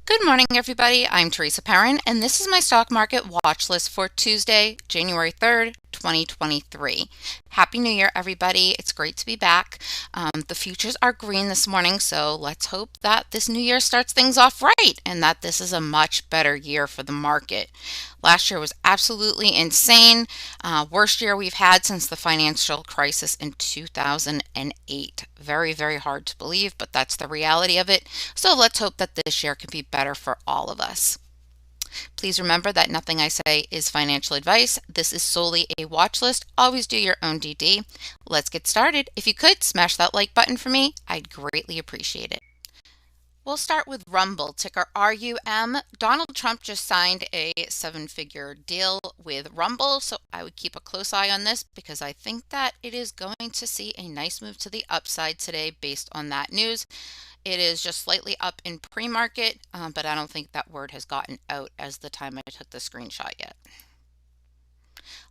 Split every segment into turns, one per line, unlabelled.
Good morning, everybody. I'm Teresa Perrin, and this is my stock market watch list for Tuesday, January 3rd, 2023. Happy New Year, everybody. It's great to be back. The futures are green this morning, so let's hope that this new year starts things off right and that this is a much better year for the market. Last year was absolutely insane. Worst year we've had since the financial crisis in 2008. Very, very hard to believe, but that's the reality of it. So let's hope that this year can be better for all of us. Please remember that nothing I say is financial advice. This is solely a watch list. Always do your own DD. Let's get started. If you could smash that like button for me, I'd greatly appreciate it. We'll start with Rumble, ticker RUM. Donald Trump just signed a seven-figure deal with Rumble, so I would keep a close eye on this because I think that it is going to see a nice move to the upside today based on that news. It is just slightly up in pre-market, but I don't think that word has gotten out as the time I took the screenshot yet.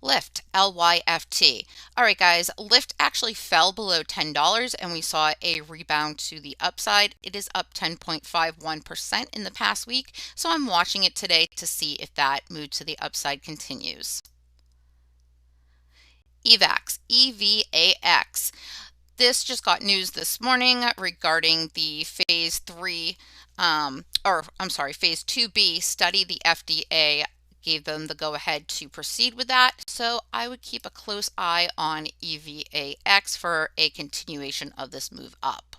Lyft, LYFT. All right, guys, Lyft actually fell below $10 and we saw a rebound to the upside. It is up 10.51% in the past week, so I'm watching it today to see if that move to the upside continues. EVAX, EVAX. This just got news this morning regarding the phase 3, phase 2B study. The FDA gave them the go-ahead to proceed with that. So I would keep a close eye on EVAX for a continuation of this move up.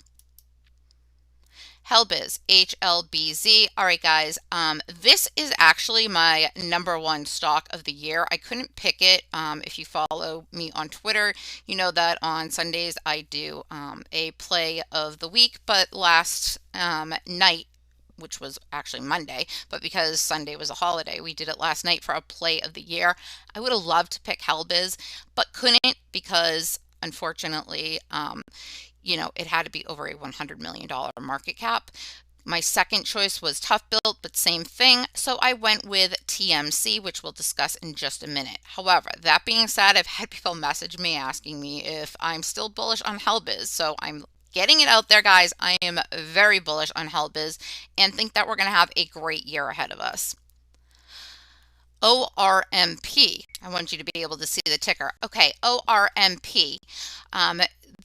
Helbiz, HLBZ. All right, guys, this is actually my number one stock of the year. I couldn't pick it. If you follow me on Twitter, you know that on Sundays I do a play of the week, but last night, which was actually Monday, but because Sunday was a holiday, we did it last night for a play of the year. I would have loved to pick Helbiz, but couldn't because unfortunately, it had to be over a $100 million market cap. My second choice was Tough Built, but same thing. So I went with TMC, which we'll discuss in just a minute. However, that being said, I've had people message me asking me if I'm still bullish on Helbiz. So I'm getting it out there, guys. I am very bullish on Helbiz and think that we're going to have a great year ahead of us. ORMP. I want you to be able to see the ticker. Okay, ORMP.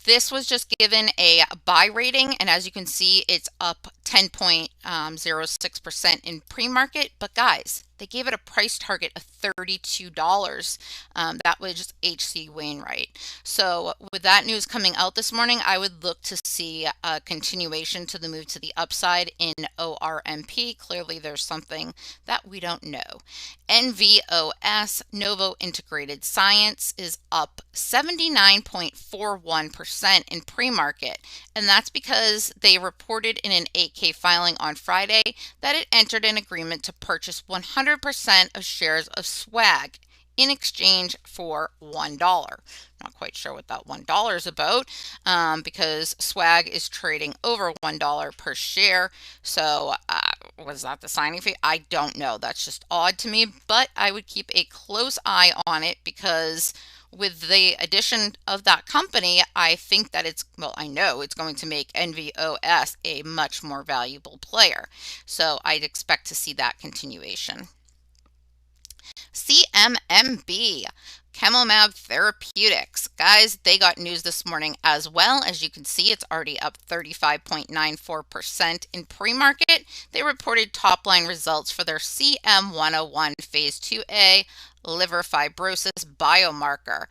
This was just given a buy rating, and as you can see, it's up 10.06% in pre-market. But guys, they gave it a price target of $32. That was just H.C. Wainwright. So with that news coming out this morning, I would look to see a continuation to the move to the upside in ORMP. Clearly, there's something that we don't know. NVOS, Novo Integrated Science, is up 79.41% in pre-market, and that's because they reported in an 8K filing on Friday that it entered an agreement to purchase 100% of shares of Swag in exchange for $1. Not quite sure what that $1 is about because Swag is trading over $1 per share. So was that the signing fee? I don't know. That's just odd to me, but I would keep a close eye on it because with the addition of that company, I think that I know it's going to make NVOS a much more valuable player. So I'd expect to see that continuation. CMMB, Chemomab Therapeutics. Guys, they got news this morning as well. As you can see, it's already up 35.94% in pre-market. They reported top-line results for their CM101 Phase 2A liver fibrosis biomarker.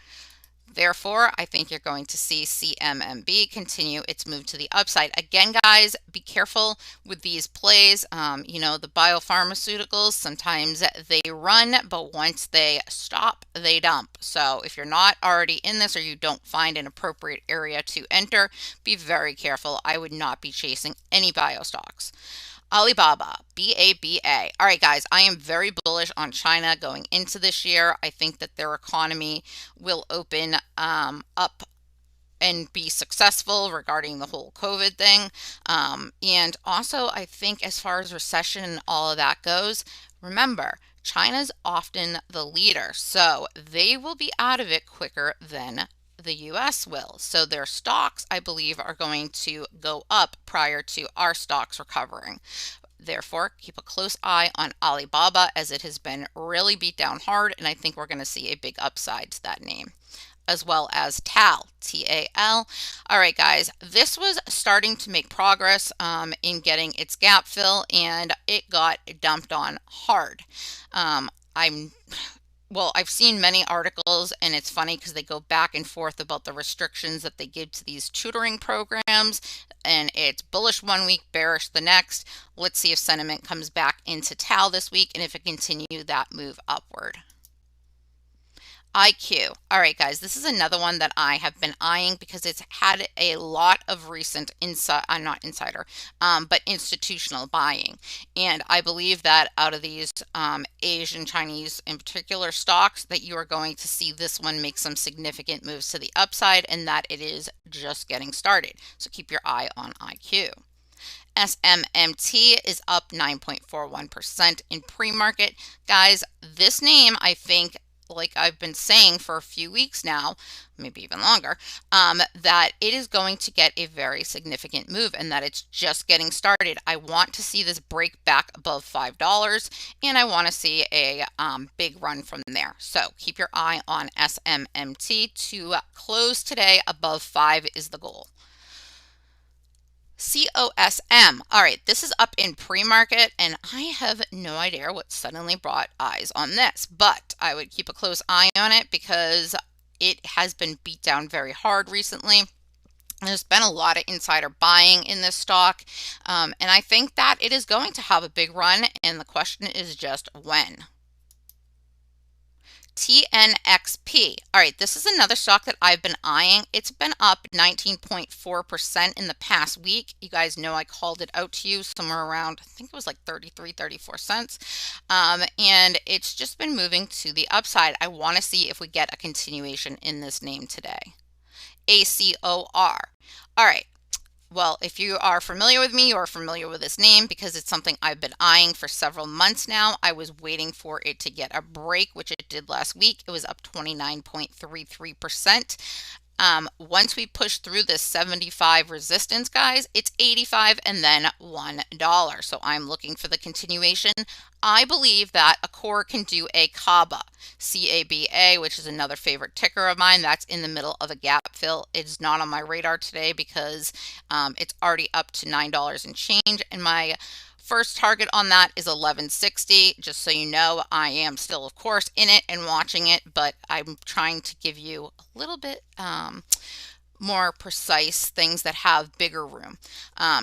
Therefore, I think you're going to see CMMB continue its move to the upside. Again, guys, be careful with these plays. The biopharmaceuticals, sometimes they run, but once they stop, they dump. So if you're not already in this or you don't find an appropriate area to enter, be very careful. I would not be chasing any bio stocks. Alibaba, BABA. All right, guys, I am very bullish on China going into this year. I think that their economy will open up and be successful regarding the whole COVID thing. And also, I think as far as recession and all of that goes, remember, China's often the leader, so they will be out of it quicker than the US will. So their stocks, I believe, are going to go up prior to our stocks recovering. Therefore, keep a close eye on Alibaba as it has been really beat down hard, and I think we're going to see a big upside to that name, as well as TAL, T-A-L. All right, guys, this was starting to make progress in getting its gap fill, and it got dumped on hard. I've seen many articles, and it's funny because they go back and forth about the restrictions that they give to these tutoring programs, and it's bullish one week, bearish the next. Let's see if sentiment comes back into TAL this week and if it continues that move upward. IQ. All right, guys, this is another one that I have been eyeing because it's had a lot of recent not insider, but institutional buying. And I believe that out of these Asian, Chinese in particular stocks, that you are going to see this one make some significant moves to the upside, and that it is just getting started. So keep your eye on IQ. SMMT is up 9.41% in pre-market. Guys, this name, I think, like I've been saying for a few weeks now, maybe even longer, that it is going to get a very significant move and that it's just getting started. I want to see this break back above $5, and I want to see a big run from there. So keep your eye on SMMT to close today above 5 is the goal. COSM. All right, this is up in pre-market, and I have no idea what suddenly brought eyes on this, but I would keep a close eye on it because it has been beat down very hard recently. There's been a lot of insider buying in this stock, and I think that it is going to have a big run, and the question is just when. TNXP. All right, this is another stock that I've been eyeing. It's been up 19.4% in the past week. You guys know I called it out to you somewhere around, I think it was like 33, 34 cents. And it's just been moving to the upside. I want to see if we get a continuation in this name today. ACOR. All right. Well, if you are familiar with me, you are familiar with this name because it's something I've been eyeing for several months now. I was waiting for it to get a break, which it did last week. It was up 29.33%. Once we push through this 75 resistance, guys, it's 85 and then $1. So I'm looking for the continuation. I believe that Accor can do a CABA, C-A-B-A, which is another favorite ticker of mine. That's in the middle of a gap fill. It's not on my radar today because it's already up to $9 and change, and my first target on that is 1160. Just so you know, I am still, of course, in it and watching it, but I'm trying to give you a little bit more precise things that have bigger room.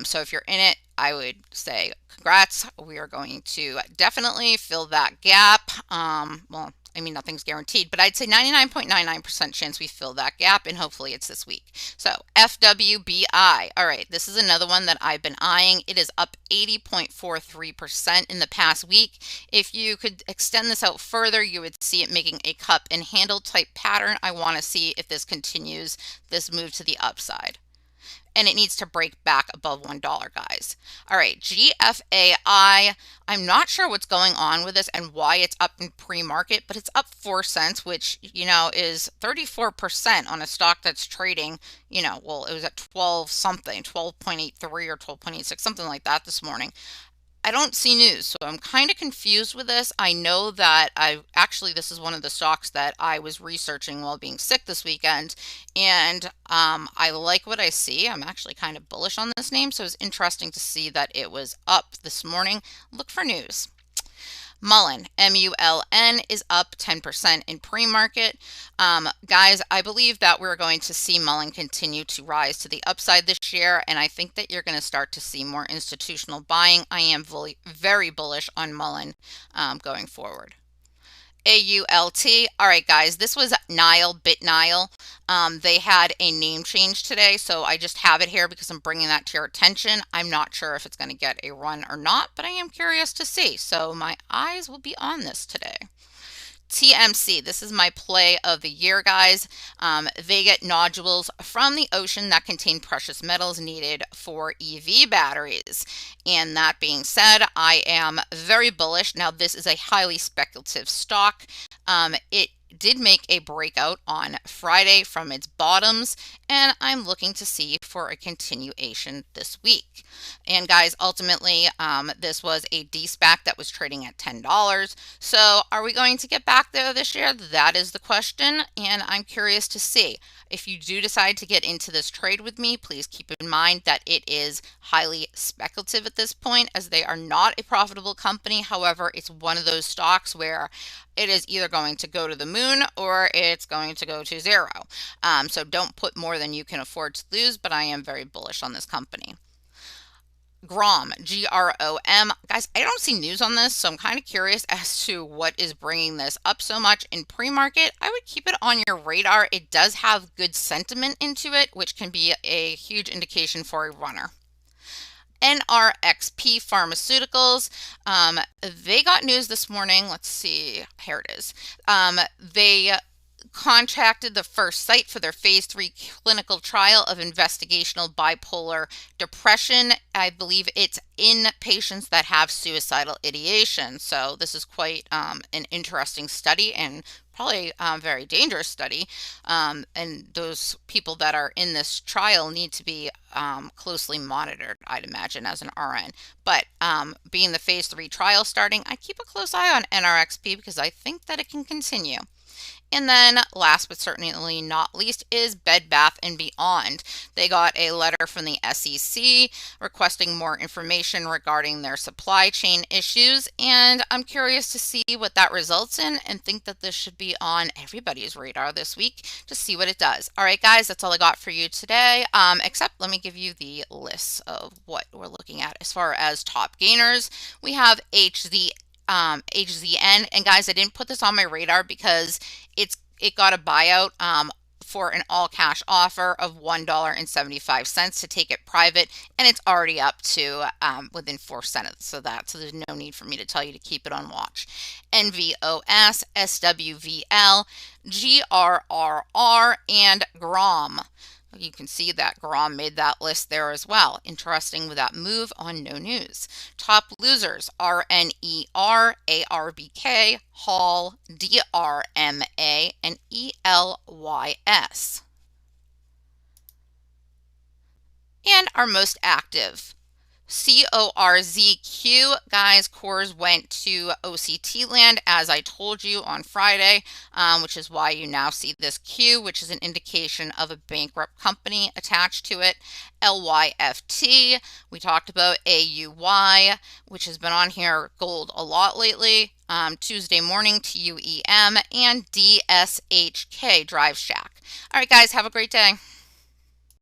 So if you're in it, I would say congrats. We are going to definitely fill that gap. Well, I mean, nothing's guaranteed, but I'd say 99.99% chance we fill that gap, and hopefully it's this week. So FWBI. All right, this is another one that I've been eyeing. It is up 80.43% in the past week. If you could extend this out further, you would see it making a cup and handle type pattern. I want to see if this continues this move to the upside. And it needs to break back above $1, guys. All right, GFAI. I'm not sure what's going on with this and why it's up in pre-market, but it's up 4 cents, which, you know, is 34% on a stock that's trading, you know, well, it was at 12 something, 12.83 or 12.86, something like that this morning. I don't see news, so I'm kind of confused with this. I know that this is one of the stocks that I was researching while being sick this weekend, and I like what I see. I'm actually kind of bullish on this name, so it's interesting to see that it was up this morning. Look for news. Mullen, M-U-L-N, is up 10% in pre-market. Guys, I believe that we're going to see Mullen continue to rise to the upside this year, and I think that you're going to start to see more institutional buying. I am very bullish on Mullen going forward. AULT. All right, guys, this was BitNile. They had a name change today, so I just have it here because I'm bringing that to your attention. I'm not sure if it's going to get a run or not, but I am curious to see. So my eyes will be on this today. TMC, this is my play of the year, guys. They get nodules from the ocean that contain precious metals needed for EV batteries. And that being said, I am very bullish. Now, this is a highly speculative stock. It did make a breakout on Friday from its bottoms, and I'm looking to see for a continuation this week. And guys, ultimately, this was a D-SPAC that was trading at $10. So are we going to get back there this year? That is the question, and I'm curious to see. If you do decide to get into this trade with me, please keep in mind that it is highly speculative at this point, as they are not a profitable company. However, it's one of those stocks where it is either going to go to the moon or it's going to go to zero. So don't put more than you can afford to lose, but I am very bullish on this company. GROM, GROM. Guys, I don't see news on this, so I'm kind of curious as to what is bringing this up so much in pre-market. I would keep it on your radar. It does have good sentiment into it, which can be a huge indication for a runner. NRXP Pharmaceuticals, they got news this morning. Let's see, here it is. They contracted the first site for their phase 3 clinical trial of investigational bipolar depression. I believe it's in patients that have suicidal ideation. So this is quite an interesting study, and probably a very dangerous study. And those people that are in this trial need to be closely monitored, I'd imagine, as an RN. But being the phase 3 trial starting, I keep a close eye on NRXP because I think that it can continue. And then last but certainly not least is Bed Bath & Beyond. They got a letter from the SEC requesting more information regarding their supply chain issues, and I'm curious to see what that results in, and think that this should be on everybody's radar this week to see what it does. All right, guys, that's all I got for you today, except let me give you the list of what we're looking at. As far as top gainers, we have HZN, and guys, I didn't put this on my radar because it got a buyout for an all-cash offer of $1.75 to take it private, and it's already up to within 4 cents. So there's no need for me to tell you to keep it on watch. NVOS, SWVL, GRRR, and GROM. You can see that GROM made that list there as well. Interesting with that move on no news. Top losers: RNER, ARBK, Hall, DRMA, and ELYS. And our most active: CORZQ. Guys, Coors went to OCT land, as I told you on Friday, which is why you now see this Q, which is an indication of a bankrupt company attached to it. LYFT, we talked about AUY, which has been on here gold a lot lately. Tuesday morning, TUEM, and DSHK, Drive Shack. All right, guys, have a great day.